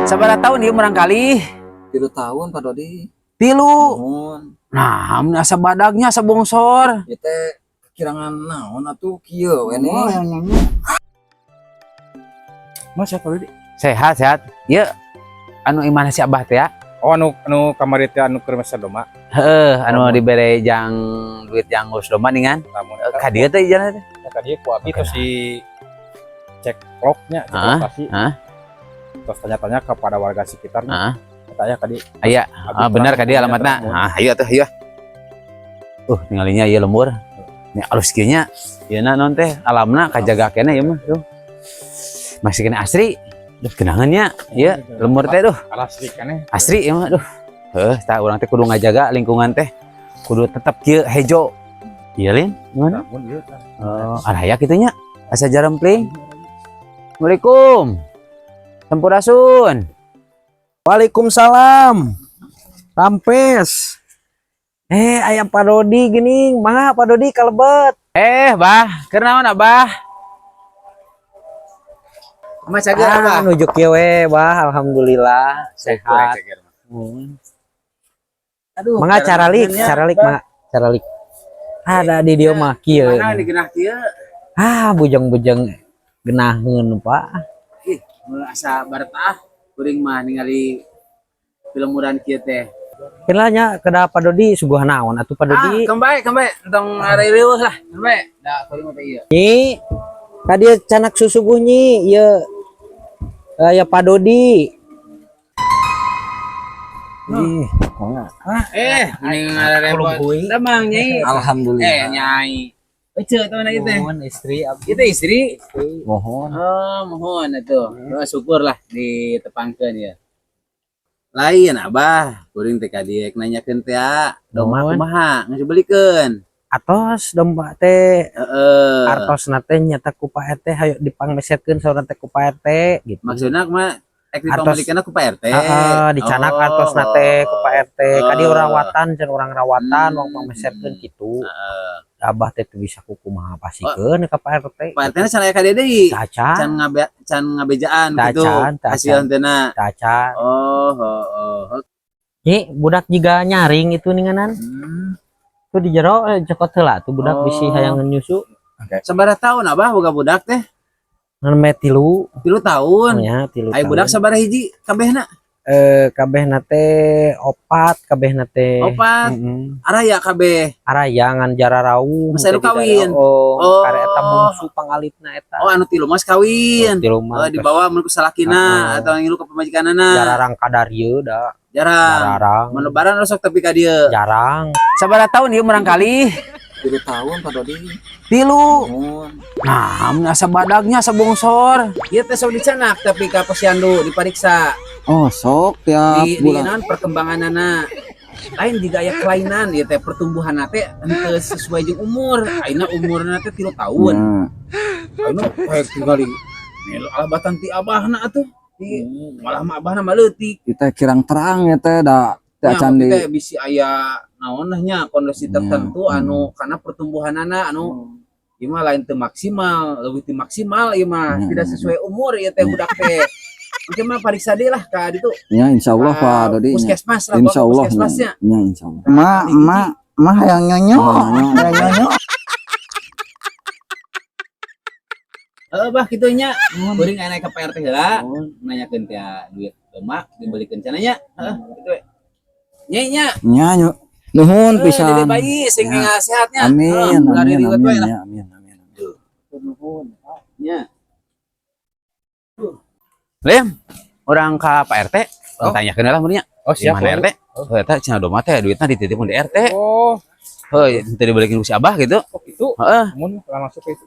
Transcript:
Sabaraha tahun ieu murang kali? 3 tahun Pak Dodi. 3. Nuhun. Nah, asa badagnya sabongsor. Ieu teh kekirangan naon atuh kieu we nih. Mas Pak Dodi. Sehat. Ieu anu imana si Abah teh ya? Oh anu kamari teh anu keur mesa doma. Heeh, anu dibere jang duit jang ngurus domba ningan. Lamun Ka dieu teh ijana teh. tadi ku abi terus si cek loknya, cek lokasi. Terus tanya-tanya kepada warga sekitarnya. Katanya tadi. Aya, benar ka dieu alamatna. Ieu atuh ieu. Ningalinya ieu lembur. Nih alus kieu nya. Ieu na non teh alamna kajaga keneh ieu mah tuh. Masih kena asri. Duh kenangannya ieu lembur teh duh. Asri kan Asri ieu mah duh. Tah urang teh kudu ngajaga lingkungan teh. Kudu tetep kieu hejo. Iya Lin, gimana? Araya kitu nya. Asa jarempling. Assalamualaikum. Sampurasun. Waalaikumsalam. Rampes. Aya Pak Dodi gini, mangga Pak Dodi kalebet. Bah, keur naon Abah? Mas cager Abah. Nuju kieu we, Bah, alhamdulillah sehat. Aduh, Mangga caralik, mangga caralik. Ada di dieu mah kieu. Mana digeunah kieu? Bujang-bujang geunaheun, Pak. Ih, asa baretah kuring mah ningali filmuran kieu teh. Pilanya kada Pak Dodi suguhan naon atuh Pak Dodi? Kembae, entong riweuh lah. Kembae, da kuring mah teh ieu. Nyi, ka dieu canak susuguh nyi, ieu ya Pak Dodi. Mending repot. Damang Nyai. Alhamdulillah. Nyai. Ece teh mana itu? Mohon istri abdi. Itu istri. Mohon. Oh, mohon atuh. Syukur lah ditepangkeun ya. Lain Abah, kuring teh ka dieu nanyakeun teh domba kumaha geus belikeun. Atos domba teh Heeh. artosna teh nyata ku Pak RT hayu dipangmesetkeun saurang teh ku Pak RT gitu. Maksudna kumaha? Ek dipamilikeunna ku Pak RT. Dicanak artosna teh ku Pak RT. Kadi rawatan cenah urang rawatan wong pangmesetkeun kitu. Abah teh teu bisa kumaha pasikeun ka Pak RT. Pak RT na salaya ka dieu deui. Cacan. Can ngabejaan gitu. Hasil teh Cacan. Oh. Nyi, budak jiga nyaring itu ninganan. Tuh di jero cekot heula tuh budak bisi hayang nyusu. Sabaraha taun Abah boga budak teh? Neme 3 tahun. nya 3 Ai budak sabaraha hiji kabehna? Kabehna teh 4 kabehna teh. 4. Araya kabeh. Araya ngan jararau. Masa anu kawin. Kare eta bungsu pangalitna eta. Anu 3 mas kawin. Dibawa mun ku salakina atau ngilu ka pamajikanana. Jararang kadarieu da. Jarang. Mun lebaran sok tepi ka dieu. Jarang. Sabaraha taun ieu murang kali? 3 tahun Pak Dodi. 3. Nuhun. Nah, asa badagnya sabongsor. Ieu teh sok dicanak tapi ka posyandu dipariksa. Oh, sok tiap Di bulan. perkembanganana. Lain juga aya kelainan ieu teh pertumbuhanna teh henteu sesuai jeung umur. Ayeuna umurna teh 3 tahun. Ayeuna kayak tinggali alabatan ti abahna atuh. Malah mah abahna mah leutik. Kita kirang terang ya teh da acan di Kita bisi aya naon nya kondisi tertentu anu karena pertumbuhanana anu ieu mah lain teu maksimal, leuwih teu maksimal ieu mah tidak sesuai umur ieu teh budak teh. Mungkin mah pariksa deui lah ka ditu. Ya insyaallah Pak Dodi. Puskesmas lah, Insyaallah. puskesmasnya. Ya insyaallah. Mah hayang nyonyo. Bah kitu nya. Kuring aya ka PRT heula, nanyakeun teh duit domba dibelikeun cenah nya. Kitu we. Nyai nya. Nya nuhun pisan. Dede bayi sing sehatnya. Amin. Amin. Nuhun. Nya. Lem, orang ka Pak RT, tanyakeun lah mun nya. Oh siap. Mana RT? Eta cenah domba teh duitna dititipun di RT. Oh, Heuh, teu dibalikin ku si Abah gitu. kok itu? Heeh. Mun langsung ke itu.